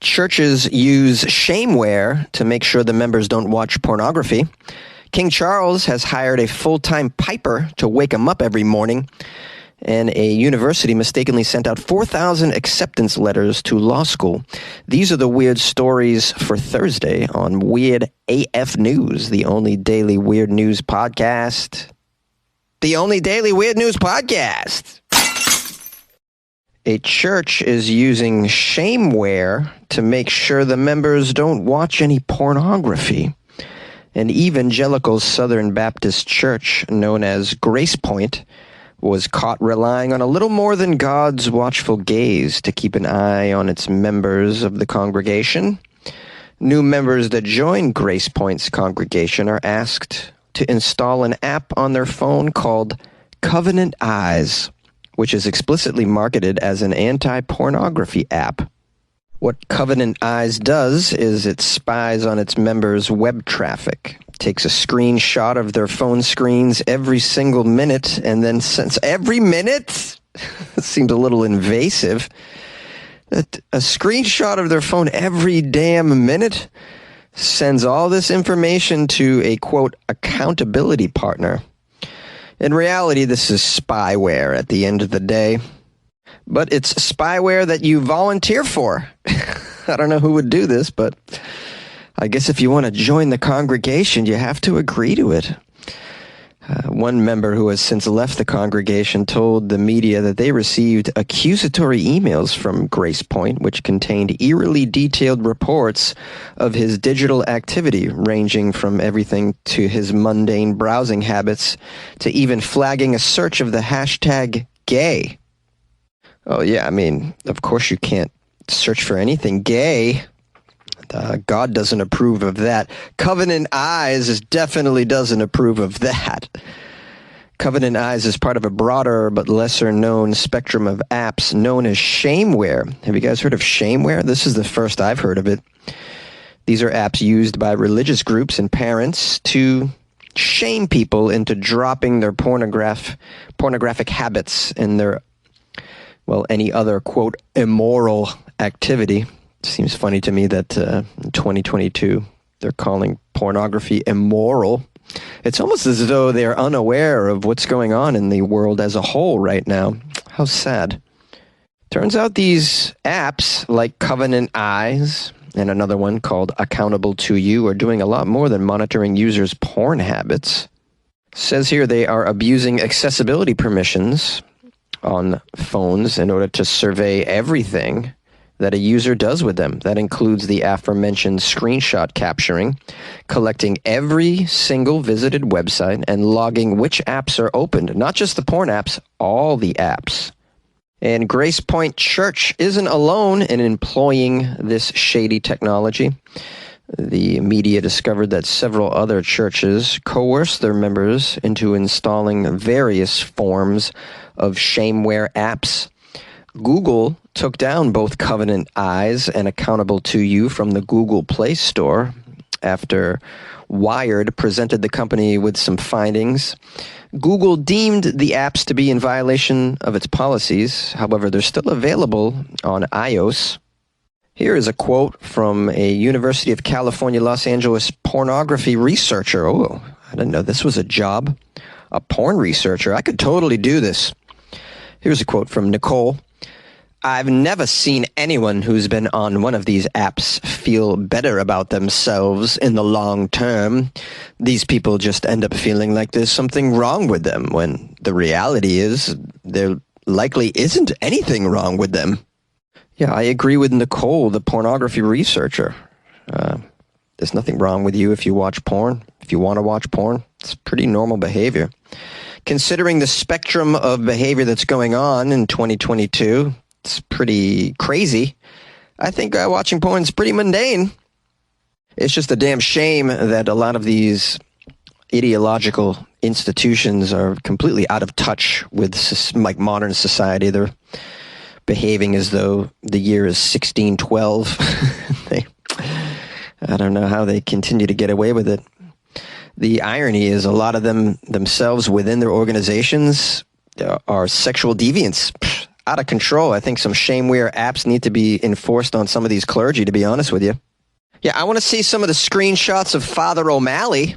Churches use Shameware to make sure the members don't watch pornography. King Charles has hired a full-time piper to wake him up every morning. And a university mistakenly sent out 4,000 acceptance letters to law school. These are the weird stories for Thursday on Weird AF News, the only daily weird news podcast. The only daily weird news podcast. A church is using Shameware to make sure the members don't watch any pornography. An evangelical Southern Baptist church known as Grace Point was caught relying on a little more than God's watchful gaze to keep an eye on its members of the congregation. New members that join Grace Point's congregation are asked to install an app on their phone called Covenant Eyes, which is explicitly marketed as an anti-pornography app. What Covenant Eyes does is it spies on its members' web traffic, takes a screenshot of their phone screens every single minute, and then sends every minute? It seems a little invasive. A screenshot of their phone every damn minute sends all this information to a, quote, accountability partner. In reality, this is spyware at the end of the day. But it's spyware that you volunteer for. I don't know who would do this, but I guess if you want to join the congregation, you have to agree to it. One member who has since left the congregation told the media that they received accusatory emails from Grace Point, which contained eerily detailed reports of his digital activity, ranging from everything to his mundane browsing habits to even flagging a search of the hashtag gay. Oh, yeah, I mean, of course you can't search for anything gay. God doesn't approve of that. Covenant Eyes definitely doesn't approve of that. Covenant Eyes is part of a broader but lesser-known spectrum of apps known as Shameware. Have you guys heard of Shameware? This is the first I've heard of it. These are apps used by religious groups and parents to shame people into dropping their pornographic habits and their any other, quote, immoral activity. Seems funny to me that in 2022, they're calling pornography immoral. It's almost as though they're unaware of what's going on in the world as a whole right now. How sad. Turns out these apps, like Covenant Eyes and another one called Accountable to You, are doing a lot more than monitoring users' porn habits. Says here they are abusing accessibility permissions on phones in order to survey everything that a user does with them. That includes the aforementioned screenshot capturing, collecting every single visited website, and logging which apps are opened. Not just the porn apps, all the apps. And Grace Point Church isn't alone in employing this shady technology. The media discovered that several other churches coerced their members into installing various forms of Shameware apps. Google took down both Covenant Eyes and Accountable to You from the Google Play Store after Wired presented the company with some findings. Google deemed the apps to be in violation of its policies. However, they're still available on iOS. Here is a quote from a University of California, Los Angeles pornography researcher. Oh, I didn't know this was a job. A porn researcher. I could totally do this. Here's a quote from Nicole. I've never seen anyone who's been on one of these apps feel better about themselves in the long term. These people just end up feeling like there's something wrong with them, when the reality is there likely isn't anything wrong with them. Yeah, I agree with Nicole, the pornography researcher. There's nothing wrong with you if you watch porn. If you want to watch porn, it's pretty normal behavior. Considering the spectrum of behavior that's going on in 2022, it's pretty crazy. I think watching porn is pretty mundane. It's just a damn shame that a lot of these ideological institutions are completely out of touch with like modern society. They're behaving as though the year is 1612. I don't know how they continue to get away with it. The irony is a lot of them themselves within their organizations are sexual deviants. out of control. I think some Shameware apps need to be enforced on some of these clergy, to be honest with you. Yeah, I want to see some of the screenshots of Father O'Malley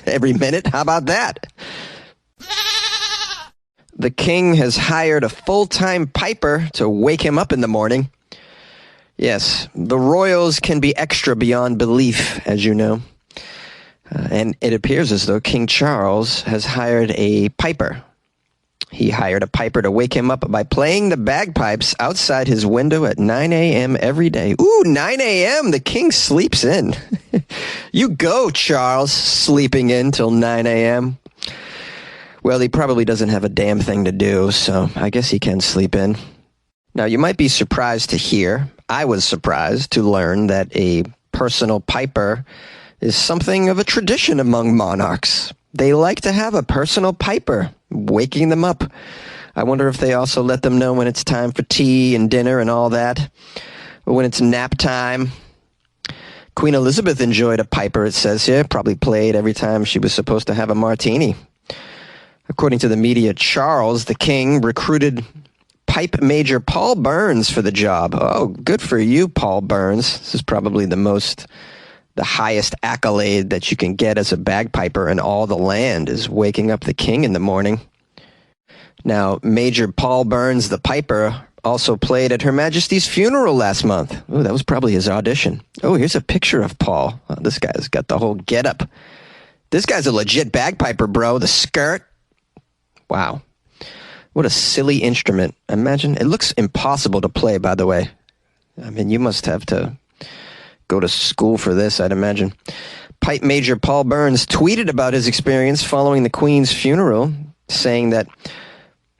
every minute. How about that? The king has hired a full-time piper to wake him up in the morning. Yes, the royals can be extra beyond belief, as you know. And it appears as though King Charles has hired a piper. He hired a piper to wake him up by playing the bagpipes outside his window at 9 a.m. every day. Ooh, 9 a.m. The king sleeps in. You go, Charles, sleeping in till 9 a.m. Well, he probably doesn't have a damn thing to do, so I guess he can sleep in. Now, you might be surprised to hear, I was surprised to learn that a personal piper is something of a tradition among monarchs. They like to have a personal piper, waking them up. I wonder if they also let them know when it's time for tea and dinner and all that, or when it's nap time. Queen Elizabeth enjoyed a piper, it says here, probably played every time she was supposed to have a martini. According to the media, Charles, the king, recruited Pipe Major Paul Burns for the job. Oh, good for you, Paul Burns. This is probably the highest accolade that you can get as a bagpiper in all the land, is waking up the king in the morning. Now, Major Paul Burns, the piper, also played at Her Majesty's funeral last month. Oh, that was probably his audition. Oh, here's a picture of Paul. Oh, this guy's got the whole getup. This guy's a legit bagpiper, bro. The skirt. Wow. What a silly instrument. Imagine. It looks impossible to play, by the way. I mean, you must have to go to school for this, I'd imagine. Pipe Major Paul Burns tweeted about his experience following the Queen's funeral, saying that,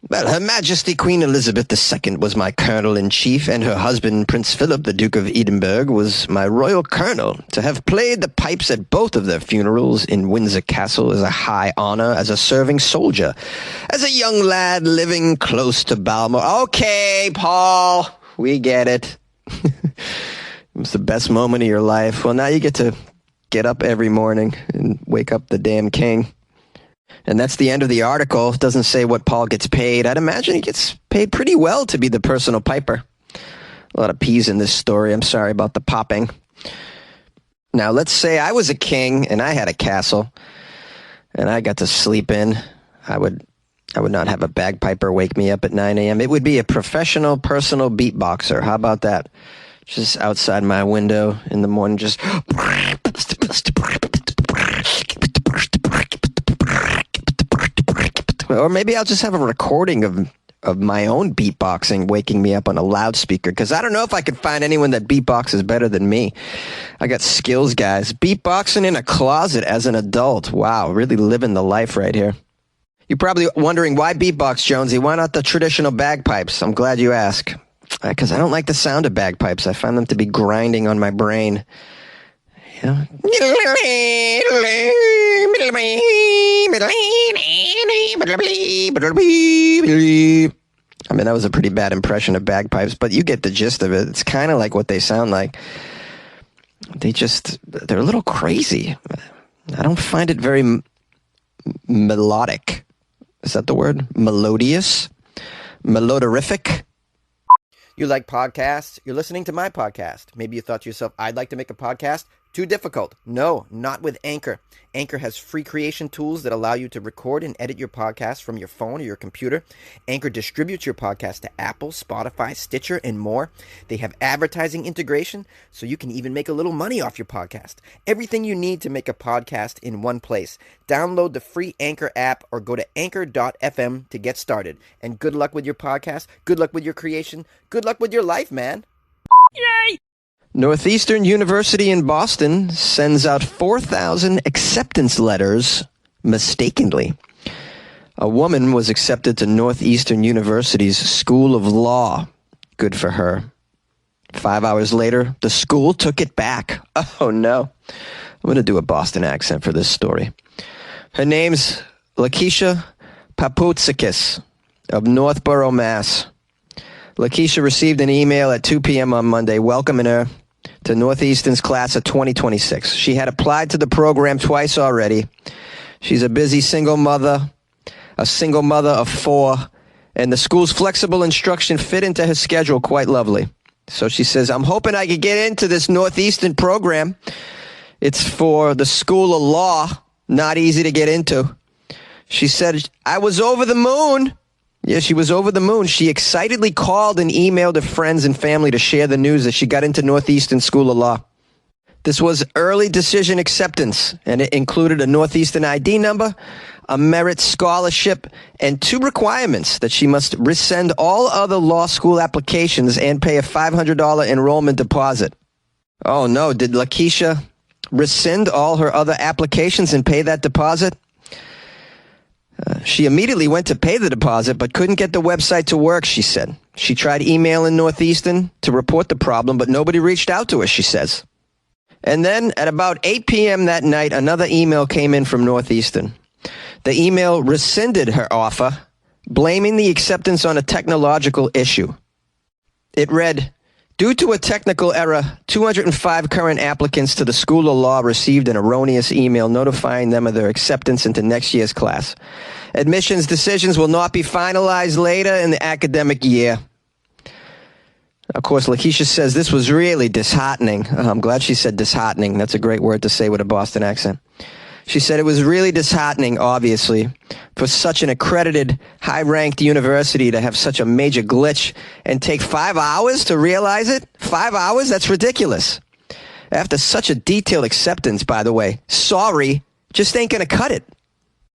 well, Her Majesty Queen Elizabeth II was my colonel-in-chief, and her husband, Prince Philip, the Duke of Edinburgh, was my royal colonel. To have played the pipes at both of their funerals in Windsor Castle is a high honor as a serving soldier, as a young lad living close to Balmoral. Okay, Paul, we get it. It was the best moment of your life. Well, now you get to get up every morning and wake up the damn king. And that's the end of the article. It doesn't say what Paul gets paid. I'd imagine he gets paid pretty well to be the personal piper. A lot of P's in this story. I'm sorry about the popping. Now, let's say I was a king and I had a castle and I got to sleep in. I would not have a bagpiper wake me up at 9 a.m. It would be a professional personal beatboxer. How about that? Just outside my window in the morning, just... Or maybe I'll just have a recording of my own beatboxing waking me up on a loudspeaker, because I don't know if I could find anyone that beatboxes better than me. I got skills, guys. Beatboxing in a closet as an adult. Wow, really living the life right here. You're probably wondering, why beatbox, Jonesy? Why not the traditional bagpipes? I'm glad you ask. Because I don't like the sound of bagpipes. I find them to be grinding on my brain. Yeah. I mean, that was a pretty bad impression of bagpipes, but you get the gist of it. It's kind of like what they sound like. They're a little crazy. I don't find it very melodic. Is that the word? Melodious? Melodorific? You like podcasts? You're listening to my podcast. Maybe you thought to yourself, I'd like to make a podcast. Too difficult. No, not with Anchor. Anchor has free creation tools that allow you to record and edit your podcast from your phone or your computer. Anchor distributes your podcast to Apple, Spotify, Stitcher, and more. They have advertising integration, so you can even make a little money off your podcast. Everything you need to make a podcast in one place. Download the free Anchor app or go to anchor.fm to get started. And good luck with your podcast. Good luck with your creation. Good luck with your life, man. Yay! Northeastern University in Boston sends out 4,000 acceptance letters mistakenly. A woman was accepted to Northeastern University's School of Law. Good for her. 5 hours later, the school took it back. Oh, no. I'm going to do a Boston accent for this story. Her name's Lakeisha Papoutsakis of Northborough, Mass. Lakeisha received an email at 2 p.m. on Monday welcoming her to Northeastern's class of 2026. She had applied to the program twice already. She's a busy single mother of 4, And the school's flexible instruction fit into her schedule quite lovely. So she says, I'm hoping I could get into this Northeastern program. It's for the School of Law, not easy to get into. She said, I was over the moon. Yeah, she was over the moon. She excitedly called and emailed her friends and family to share the news that she got into Northeastern School of Law. This was early decision acceptance, and it included a Northeastern ID number, a merit scholarship, and 2 requirements: that she must resend all other law school applications and pay a $500 enrollment deposit. Oh no, did Lakeisha rescind all her other applications and pay that deposit? She immediately went to pay the deposit, but couldn't get the website to work, she said. She tried emailing Northeastern to report the problem, but nobody reached out to her, she says. And then at about 8 p.m. that night, another email came in from Northeastern. The email rescinded her offer, blaming the acceptance on a technological issue. It read, due to a technical error, 205 current applicants to the School of Law received an erroneous email notifying them of their acceptance into next year's class. Admissions decisions will not be finalized later in the academic year. Of course, Lakeisha says this was really disheartening. I'm glad she said disheartening. That's a great word to say with a Boston accent. She said it was really disheartening, obviously, for such an accredited, high-ranked university to have such a major glitch and take 5 hours to realize it. 5 hours? That's ridiculous. After such a detailed acceptance, by the way, sorry, just ain't going to cut it.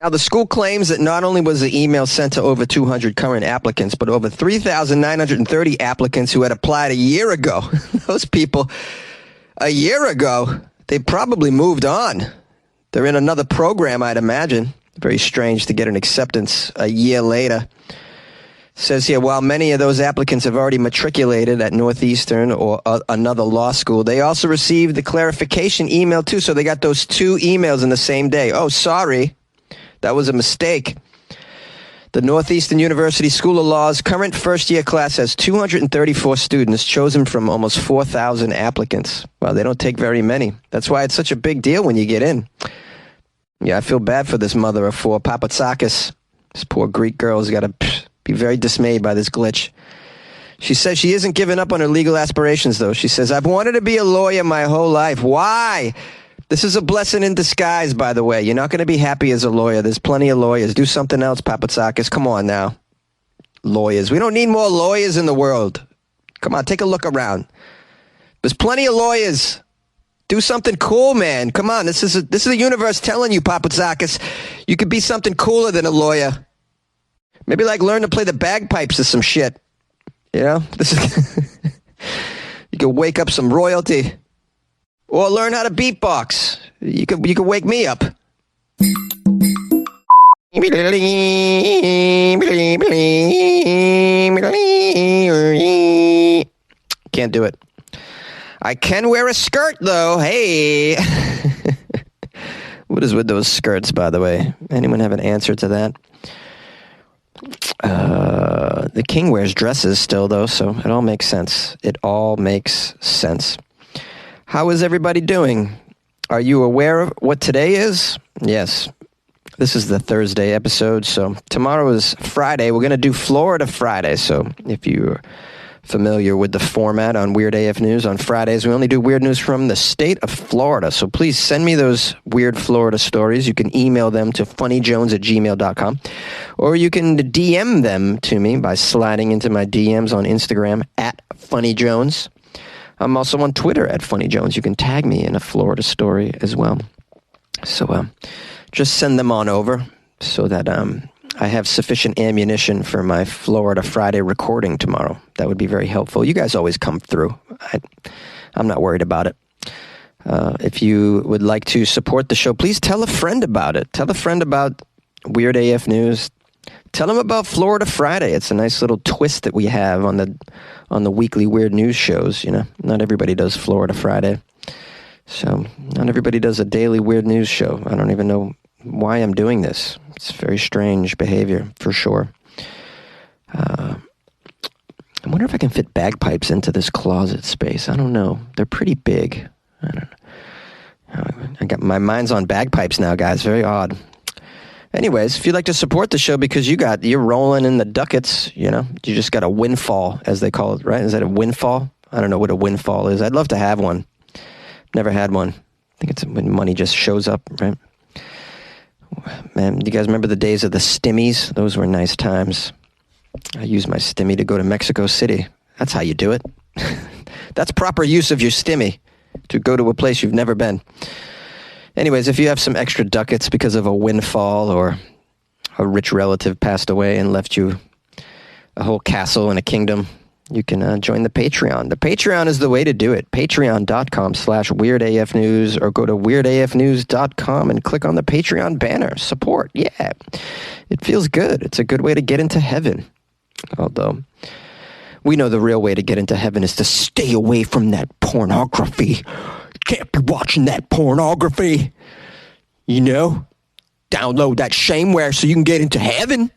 Now, the school claims that not only was the email sent to over 200 current applicants, but over 3,930 applicants who had applied a year ago. Those people, a year ago, they probably moved on. They're in another program, I'd imagine. Very strange to get an acceptance a year later. Says here, while many of those applicants have already matriculated at Northeastern or another law school, they also received the clarification email too. So they got those 2 emails in the same day. Oh, sorry. That was a mistake. The Northeastern University School of Law's current first-year class has 234 students chosen from almost 4,000 applicants. Well, they don't take very many. That's why it's such a big deal when you get in. Yeah, I feel bad for this mother of 4, Papatsakis. This poor Greek girl has got to be very dismayed by this glitch. She says she isn't giving up on her legal aspirations, though. She says, I've wanted to be a lawyer my whole life. Why? This is a blessing in disguise, by the way. You're not going to be happy as a lawyer. There's plenty of lawyers. Do something else, Papatsakis. Come on now. Lawyers. We don't need more lawyers in the world. Come on, take a look around. There's plenty of lawyers. Do something cool, man. Come on. This is the universe telling you, Papatsakis, you could be something cooler than a lawyer. Maybe like learn to play the bagpipes or some shit. You know? This is you could wake up some royalty. Or learn how to beatbox. You could wake me up. Can't do it. I can wear a skirt, though. Hey. What is with those skirts, by the way? Anyone have an answer to that? The king wears dresses still, though, so it all makes sense. It all makes sense. How is everybody doing? Are you aware of what today is? Yes. This is the Thursday episode, so tomorrow is Friday. We're going to do Florida Friday, so if you're familiar with the format on Weird AF News, on Fridays we only do weird news from the state of Florida, so please send me those weird Florida stories. You can email them to funnyjones@gmail.com, or you can DM them to me by sliding into my DMs on Instagram @funnyjones. I'm also on Twitter @funnyjones. You can tag me in a Florida story as well. So just send them on over so that I have sufficient ammunition for my Florida Friday recording tomorrow. That would be very helpful. You guys always come through. I'm not worried about it. If you would like to support the show, please tell a friend about it. Tell a friend about Weird AF News. Tell them about Florida Friday. It's a nice little twist that we have on the weekly weird news shows. You know, not everybody does Florida Friday, so not everybody does a daily weird news show. I don't even know why I'm doing this. It's very strange behavior for sure. I wonder if I can fit bagpipes into this closet space. I don't know. They're pretty big. I don't know. I got my mind's on bagpipes now, guys. Very odd. Anyways, if you'd like to support the show because you're rolling in the ducats, you just got a windfall, as they call it, right? Is that a windfall? I don't know what a windfall is. I'd love to have one. Never had one. I think it's when money just shows up, right? Man, do you guys remember the days of the stimmies? Those were nice times. I used my stimmy to go to Mexico City. That's how you do it. That's proper use of your stimmy, to go to a place you've never been. Anyways, if you have some extra ducats because of a windfall or a rich relative passed away and left you a whole castle and a kingdom, you can join the Patreon. The Patreon is the way to do it. Patreon.com/WeirdAFnews, or go to WeirdAFnews.com and click on the Patreon banner. Support. Yeah. It feels good. It's a good way to get into heaven. Although, we know the real way to get into heaven is to stay away from that pornography. You can't be watching that pornography. Download that Shameware so you can get into heaven.